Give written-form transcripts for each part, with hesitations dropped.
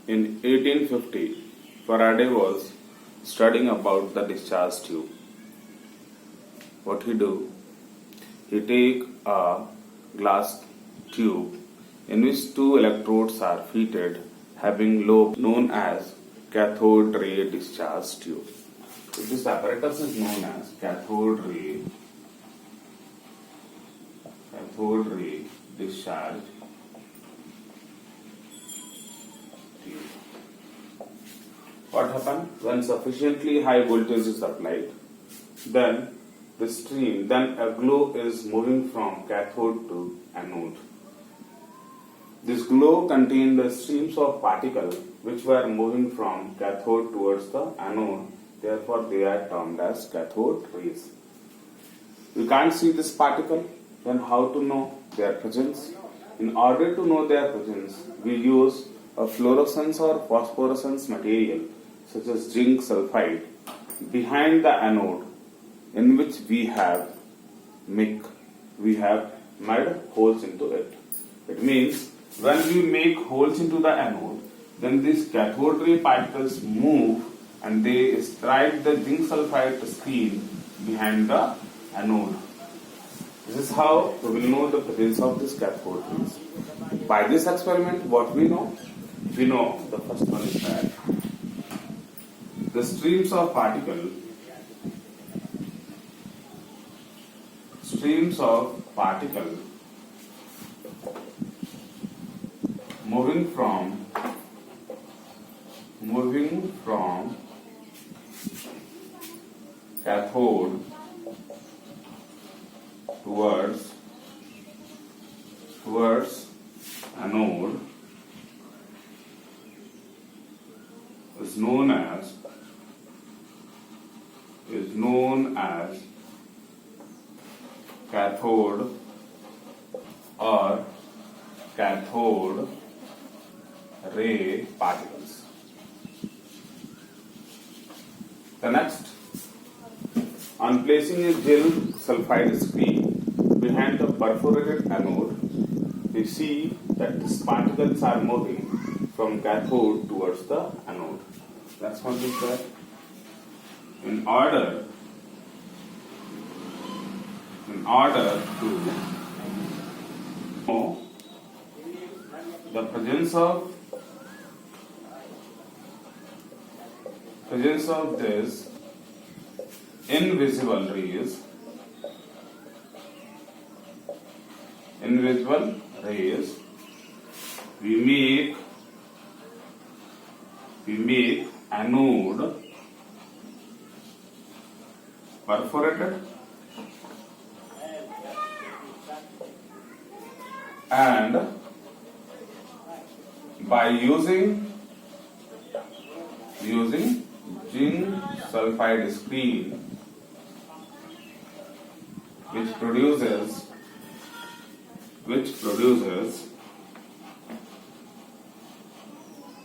In 1850, Faraday was studying about the discharge tube. What he do? He take a glass tube in which two electrodes are fitted having lobe known as cathode ray discharge tube. So this apparatus is known as cathode ray discharge tube. What happens when sufficiently high voltage is applied? Then a glow is moving from cathode to anode. This glow contained the streams of particles which were moving from cathode towards the anode. Therefore, they are termed as cathode rays. We can't see this particle, then how to know their presence? In order to know their presence, we use a fluorescence or phosphorescence material such as zinc sulfide behind the anode, in which we have made holes into it. It means when we make holes into the anode, then these cathode ray particles move and they strike the zinc sulfide screen behind the anode. This is how we will know the presence of this cathode rays. By this experiment, what we know? We know the first one is that the streams of particles moving from cathode towards anode is known as cathode or cathode ray particles. The next, on placing a gel sulfide screen behind the perforated anode, we see that these particles are moving from cathode towards the anode. That's what we said. In order to know the presence of this invisible rays, we make anode perforated and by using zinc sulfide screen, which produces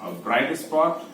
a bright spot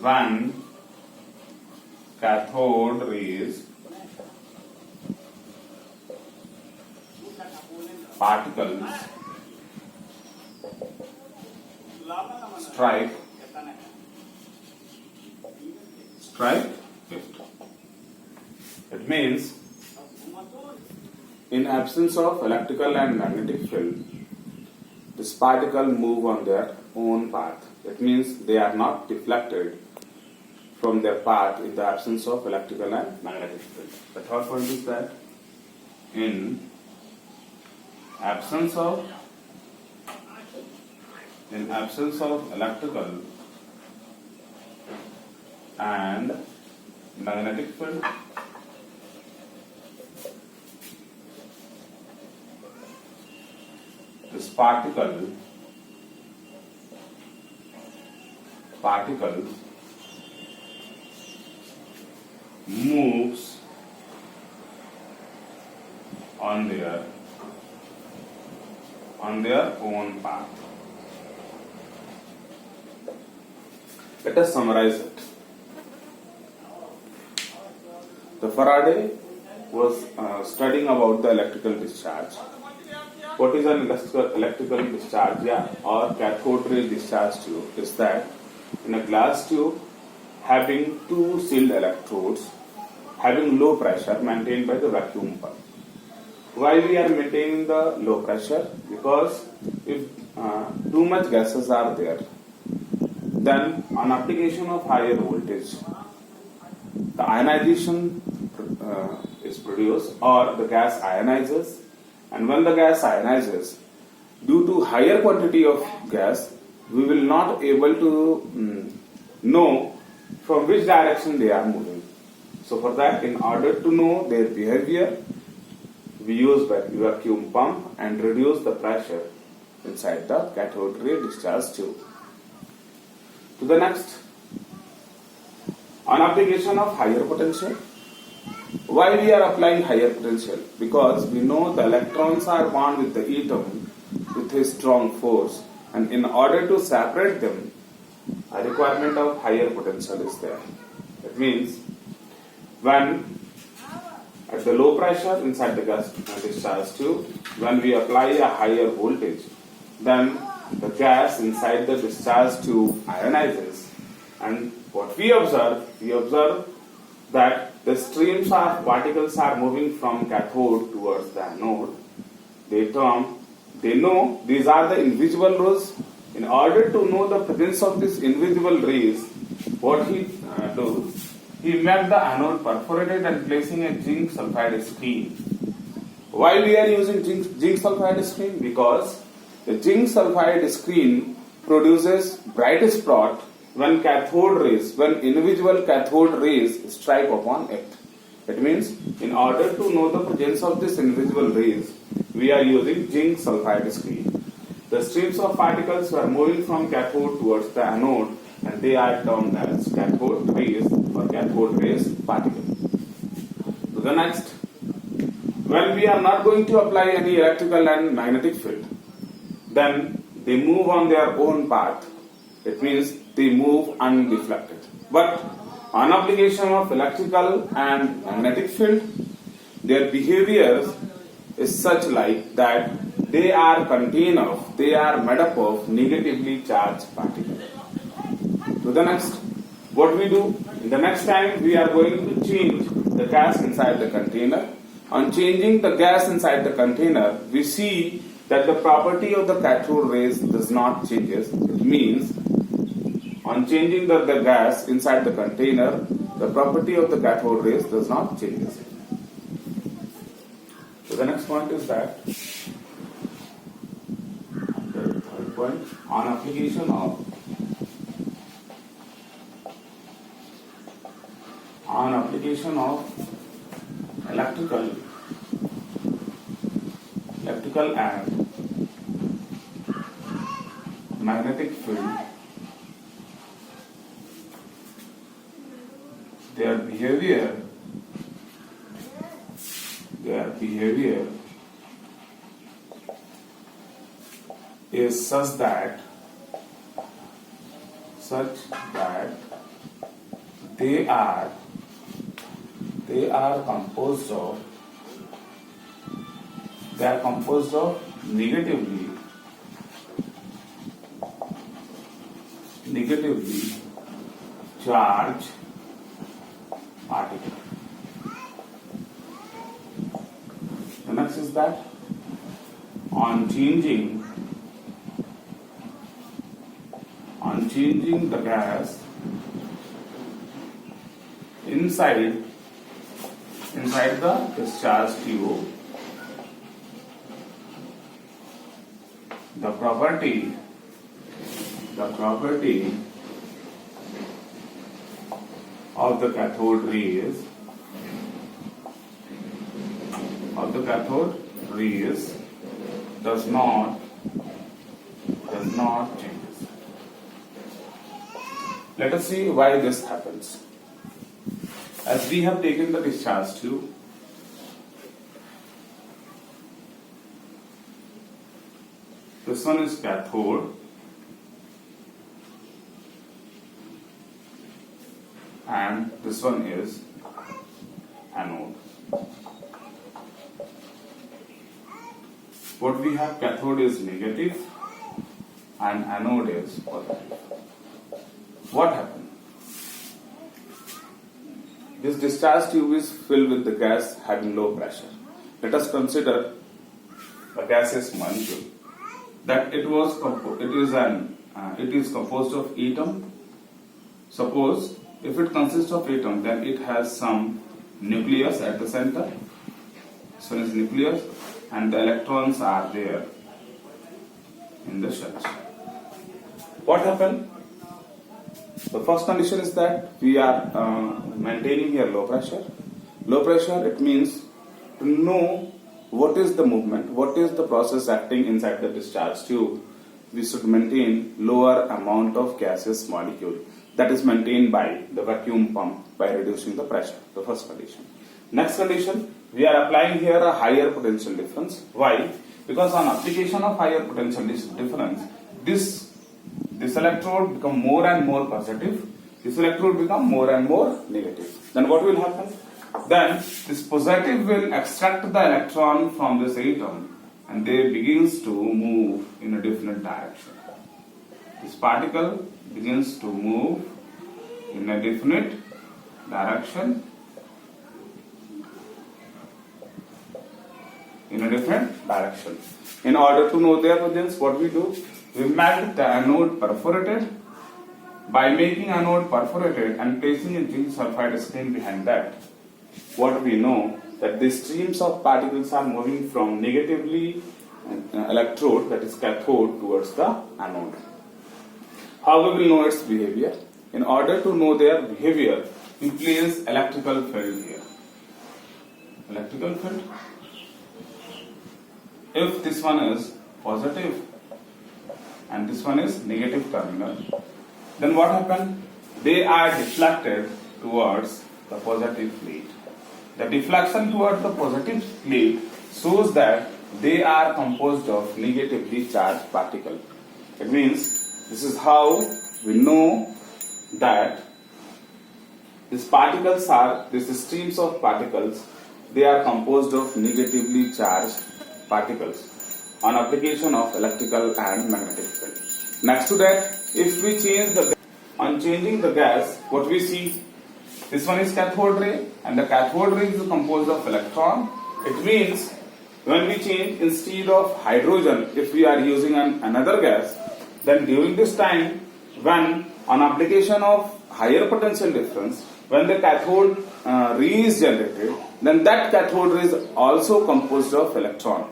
when cathode rays particles strike it. It means in absence of electrical and magnetic field, this particle move on their own path. It means they are not deflected from their path in the absence of electrical and magnetic field. The third point is that in absence of electrical and magnetic field, this particles moves on their own path. Let us summarize it. The Faraday was studying about the electrical discharge. What is an electrical discharge, or cathode ray discharge tube? Is that in a glass tube having two sealed electrodes having low pressure maintained by the vacuum pump. Why we are maintaining the low pressure? Because if too much gases are there, then on application of higher voltage, the ionization is produced, or the gas ionizes, and when the gas ionizes, due to higher quantity of gas, we will not able to know from which direction they are moving. So for that, in order to know their behavior, we use vacuum pump and reduce the pressure inside the cathode ray discharge tube. To the next, on application of higher potential. Why we are applying higher potential? Because we know the electrons are bound with the atom with a strong force, and in order to separate them, a requirement of higher potential is there. That means when at the low pressure inside the gas discharge tube, when we apply a higher voltage, then the gas inside the discharge tube ionizes, and what we observe that the streams of particles are moving from cathode towards the anode. They know these are the invisible rays. In order to know the presence of these invisible rays, what he do? He made the anode perforated and placing a zinc sulfide screen. Why we are using zinc sulfide screen? Because the zinc sulfide screen produces bright spot when individual cathode rays strike upon it. It means in order to know the presence of this invisible rays, we are using zinc sulfide screen. The streams of particles are moving from cathode towards the anode, and they are termed as cathode rays or cathode rays particles. To the next, when we are not going to apply any electrical and magnetic field, then they move on their own path. It means they move undeflected. But on application of electrical and magnetic field, their behavior is such like that they are made up of negatively charged particles. To the next, what we do? In the next time, we are going to change the gas inside the container. On changing the gas inside the container, we see that the property of the cathode rays does not change. It means on changing the gas inside the container, the property of the cathode rays does not change. So the next point is that the third point, on application of electrical and magnetic field, their behavior is such that they are composed of negatively charged particles. The next is that on changing the gas inside the discharge tube, the property of the cathode rays does not change. Let us see why this happens. As we have taken the discharge tube, this one is cathode and this one is anode. what we have, cathode is negative and anode is positive. What happened? This discharge tube is filled with the gas having low pressure. Let us consider a gaseous molecule that it is composed of atom. Suppose if it consists of atom, then it has some nucleus at the center. This one is nucleus, and the electrons are there in the shells. What happened? The first condition is that we are maintaining here low pressure. Low pressure, it means to know what is the movement, what is the process acting inside the discharge tube. We should maintain lower amount of gaseous molecule. That is maintained by the vacuum pump by reducing the pressure. The first condition. Next condition, we are applying here a higher potential difference. Why? Because on application of higher potential difference, this electrode become more and more positive, this electrode become more and more negative. Then what will happen? Then this positive will extract the electron from this atom and they begins to move in a different direction. This particle begins to move in a definite direction. In order to know their presence, what we do? We make the anode perforated. By making anode perforated and placing a zinc sulfide screen behind that, what we know that the streams of particles are moving from negatively electrode, that is cathode, towards the anode. How we will know its behavior? In order to know their behavior, we place electrical field here. Electrical field. If this one is positive and this one is negative terminal, then what happens? They are deflected towards the positive plate. The deflection towards the positive plate shows that they are composed of negatively charged particles. It means this is how we know that these particles are, these streams of particles, they are composed of negatively charged particles on application of electrical and magnetic field. Next to that, if we change the, on changing the gas, what we see, this one is cathode ray and the cathode ray is composed of electron. It means when we change, instead of hydrogen, if we are using another gas, then during this time, when on application of higher potential difference, when the cathode ray is generated, then that cathode ray is also composed of electron.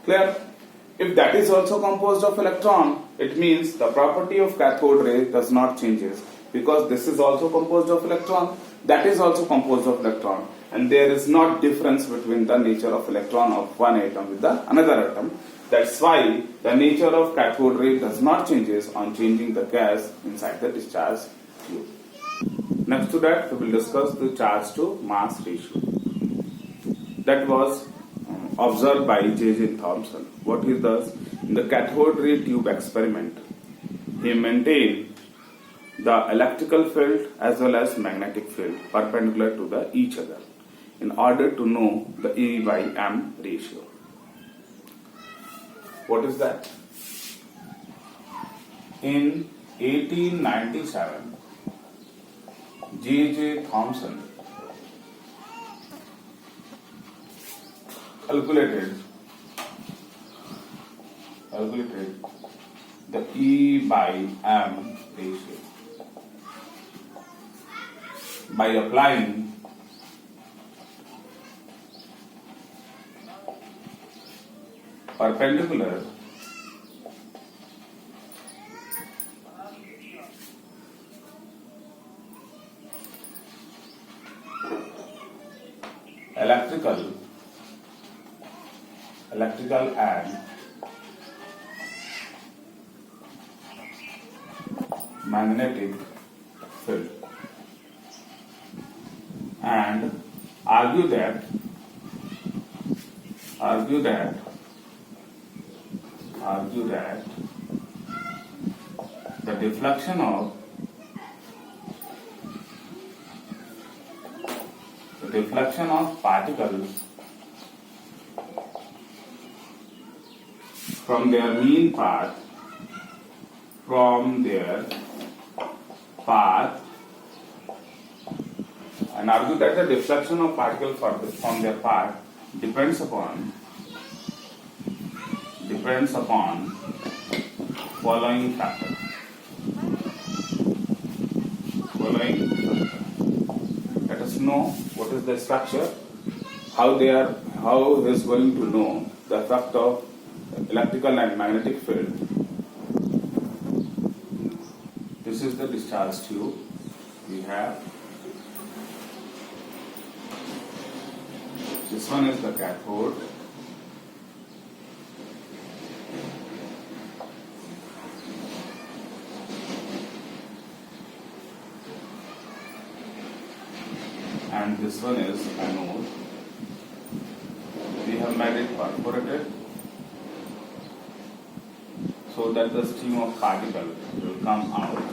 Clear? If that is also composed of electron, it means the property of cathode ray does not changes, because this is also composed of electron, that is also composed of electron, and there is not difference between the nature of electron of one atom with the another atom. That's why the nature of cathode ray does not changes on changing the gas inside the discharge tube. Next to that, we will discuss the charge to mass ratio. That was observed by J.J. Thomson. What he does in the cathode ray tube experiment, he maintained the electrical field as well as magnetic field perpendicular to each other in order to know the E by M ratio. What is that? In 1897, J.J. Thomson calculated the E by M ratio by applying perpendicular electrical and magnetic field, and argue that the deflection of particles from their mean path, from their path, and argue that the deflection of particle from their path depends upon following factor. Let us know what is the structure, how is going to know the effect of electrical and magnetic field. This is the discharge tube we have. This one is the cathode. And this one is anode. We have made it perforated so that the stream of particle will come out.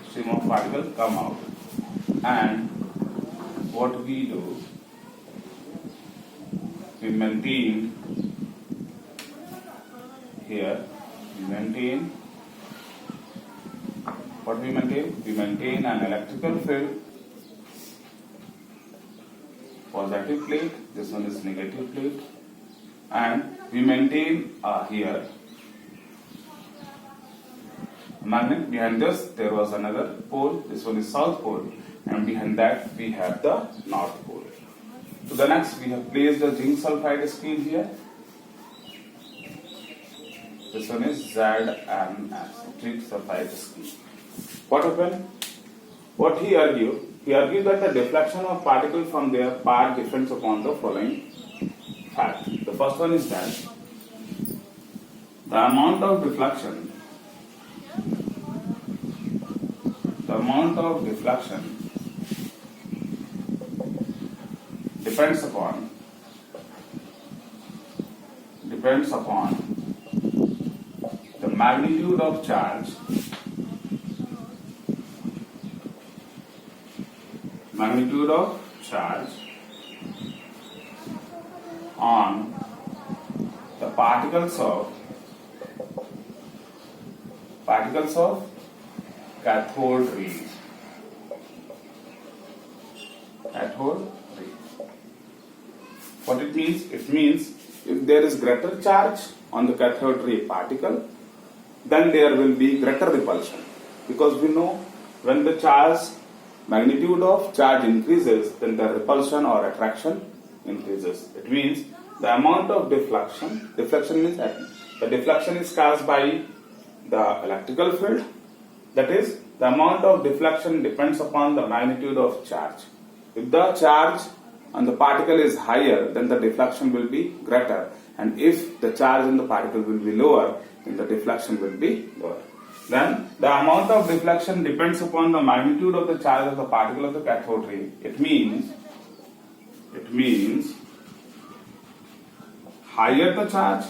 Stream of particle come out. And what we do, we maintain here, we maintain an electrical field, positive plate, this one is negative plate, and we maintain here a magnet. Behind this there was another pole, this one is south pole, and behind that we have the north pole. So the next we have placed the zinc sulfide screen here. This one is ZNS, zinc sulfide screen. What happened? What he argued? He argued that the deflection of particles from their path depends upon the following fact. The first one is that the amount of deflection depends upon the magnitude of charge on the particles of cathode rays. What it means? It means if there is greater charge on the cathode ray particle, then there will be greater repulsion. Because we know when the magnitude of charge increases, then the repulsion or attraction increases. It means the amount of deflection means that the deflection is caused by the electrical field. That is, the amount of deflection depends upon the magnitude of charge. If the charge on the particle is higher, then the deflection will be greater. And if the charge on the particle will be lower, then the deflection will be lower. Then the amount of deflection depends upon the magnitude of the charge of the particle of the cathode ray. It means higher the charge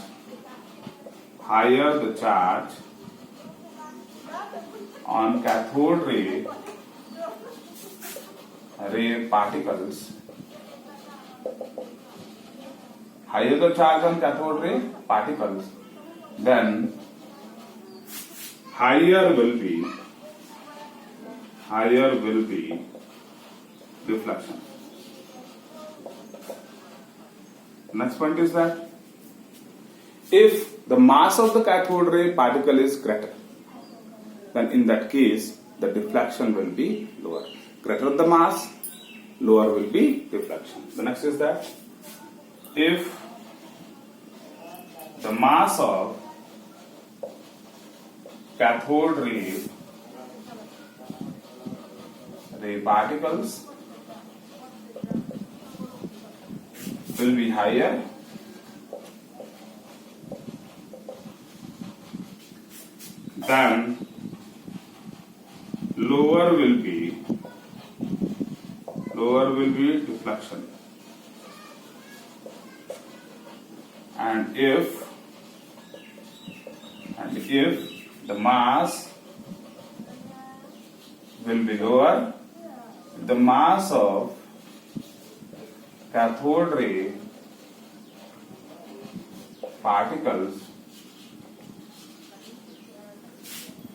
on cathode ray particles, then higher will be deflection. Next point is that if the mass of the cathode ray particle is greater, then in that case the deflection will be lower. Greater the mass, lower will be deflection. The next is that if the mass of cathode ray particles will be higher, then lower will be deflection. And if the mass will be lower, the mass of cathode ray particles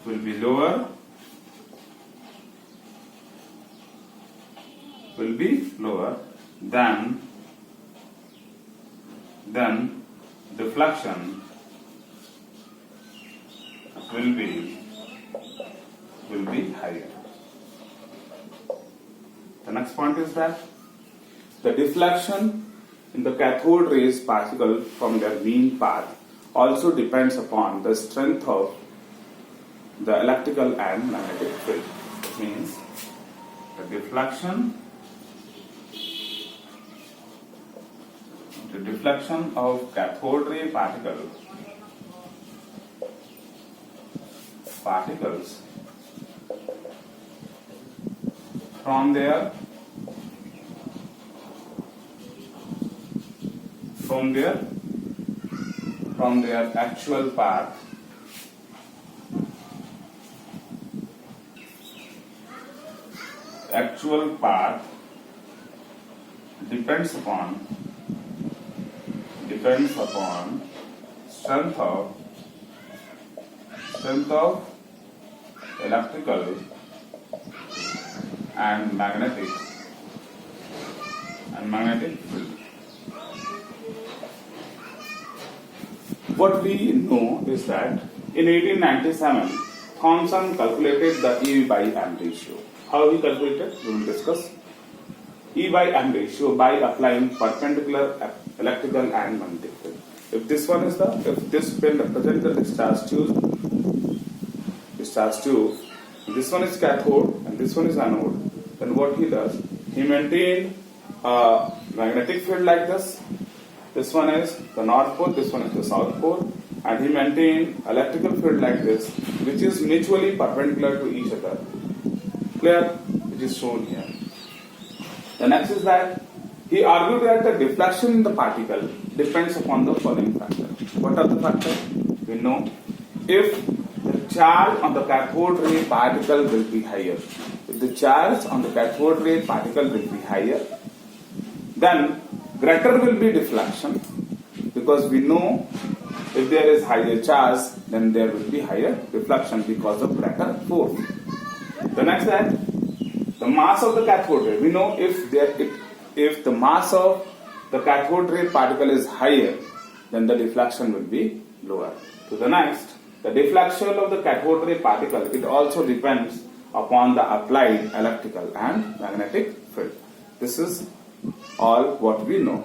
will be lower than deflection will be higher. The next point is that the deflection in the cathode rays particle from their mean path also depends upon the strength of the electrical and magnetic field. It means the deflection of cathode ray particles from their actual path depends upon strength of electrical and magnetic field. What we know is that in 1897, Thomson calculated the E by M ratio. How he calculated? We will discuss. E by M ratio by applying perpendicular electrical and magnetic field. If this pin represents the discharge tube, this one is cathode and this one is anode, then what he does, he maintained a magnetic field like this. This one is the north pole, this one is the south pole, and he maintained electrical field like this, which is mutually perpendicular to each other. Clear? It is shown here. The next is that he argued that the deflection in the particle depends upon the following factors. What are the factors? We know if the charge on the cathode ray particle will be higher. If the charge on the cathode ray particle will be higher, then greater will be deflection, because we know if there is higher charge, then there will be higher deflection because of greater force. The next that the mass of the cathode ray, we know if the mass of the cathode ray particle is higher, then the deflection will be lower. To the next, the deflection of the cathode ray particle, it also depends upon the applied electrical and magnetic field. This is all what we know.